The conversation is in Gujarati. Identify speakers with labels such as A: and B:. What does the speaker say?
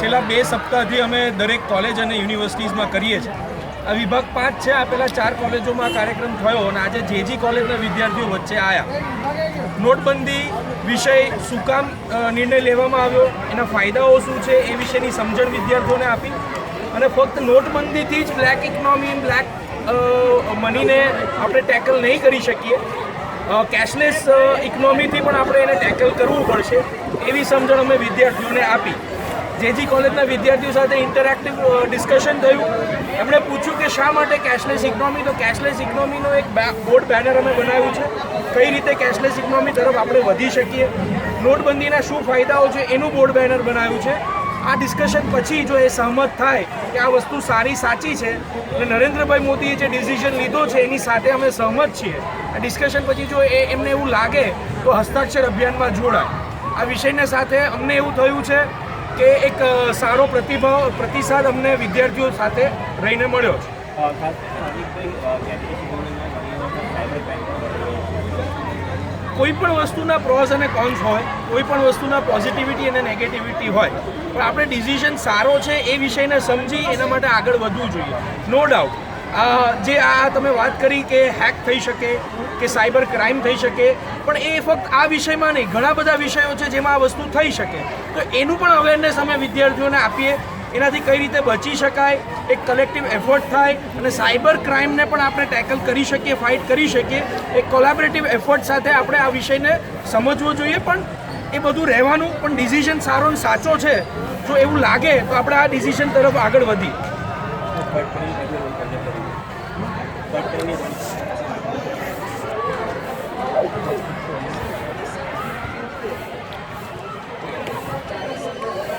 A: છેલ્લા 2 સપ્તાહથી અમે દરેક કોલેજ અને યુનિવર્સિટીઝમાં કરીએ છીએ. આ વિભાગ 5 છે. આ પહેલાં 4 કોલેજોમાં આ કાર્યક્રમ થયો અને આજે જેજી કોલેજના વિદ્યાર્થીઓ વચ્ચે આવ્યા. નોટબંધી વિષય શું કામ નિર્ણય લેવામાં આવ્યો, એના ફાયદાઓ શું છે એ વિશેની સમજણ વિદ્યાર્થીઓને આપી અને ફક્ત નોટબંધીથી જ બ્લેક ઇકોનોમી, બ્લેક મનીને આપણે ટેકલ નહીં કરી શકીએ, કેશલેસ ઇકોનોમીથી પણ આપણે એને ટેકલ કરવું પડશે એવી સમજણ અમે વિદ્યાર્થીઓને આપી. જેજી કોલેજના વિદ્યાર્થીઓ સાથે ઇન્ટરેક્ટિવ ડિસ્કશન થયું. એમણે પૂછ્યું કે શા માટે કેશલેસ ઇકોનોમી. તો કેશલેસ ઇકોનોમીનો એક બોર્ડ બેનર અમે બનાવ્યું છે, કઈ રીતે કેશલેસ ઇકોનોમી તરફ આપણે વધી શકીએ, નોટબંધીના શું ફાયદાઓ છે એનું બોર્ડ બેનર બનાવ્યું છે. આ ડિસ્કશન પછી જો એ સહમત થાય કે આ વસ્તુ સારી સાચી છે અને નરેન્દ્રભાઈ મોદીએ જે ડિસિઝન લીધો છે એની સાથે અમે સહમત છીએ, આ ડિસ્કશન પછી જો એમને એવું લાગે તો હસ્તાક્ષર અભિયાનમાં જોડાય. આ વિષયના સાથે અમને એવું થયું છે કે એક સારો પ્રતિસાદ અમને વિદ્યાર્થીઓ સાથે રહીને મળ્યો છે. કોઈ પણ વસ્તુના પ્રોઝ અને કોન્સ હોય, કોઈ પણ વસ્તુના પોઝિટિવિટી અને નેગેટિવિટી હોય, પણ આપણે ડિસિઝન સારો છે એ વિષયને સમજી એના માટે આગળ વધવું જોઈએ. નો ડાઉટ જે આ તમે વાત કરી કે હેક થઈ શકે કે સાયબર ક્રાઇમ થઈ શકે, પણ એ ફક્ત આ વિષયમાં નહીં, ઘણા બધા વિષયો છે જેમાં આ વસ્તુ થઈ શકે. તો એનું પણ અવેરનેસ અમે વિદ્યાર્થીઓને આપીએ, એનાથી કઈ રીતે બચી શકાય, એક કલેક્ટિવ એફર્ટ થાય અને સાયબર ક્રાઇમને પણ આપણે ટેકલ કરી શકીએ, ફાઇટ કરી શકીએ. એક કોલેબરેટિવ એફર્ટ સાથે આપણે આ વિષયને સમજવો જોઈએ. પણ એ બધું રહેવાનું, પણ ડિસિઝન સારો અને સાચો છે જો એવું લાગે તો આપણે આ ડિસિઝન તરફ આગળ વધીએ.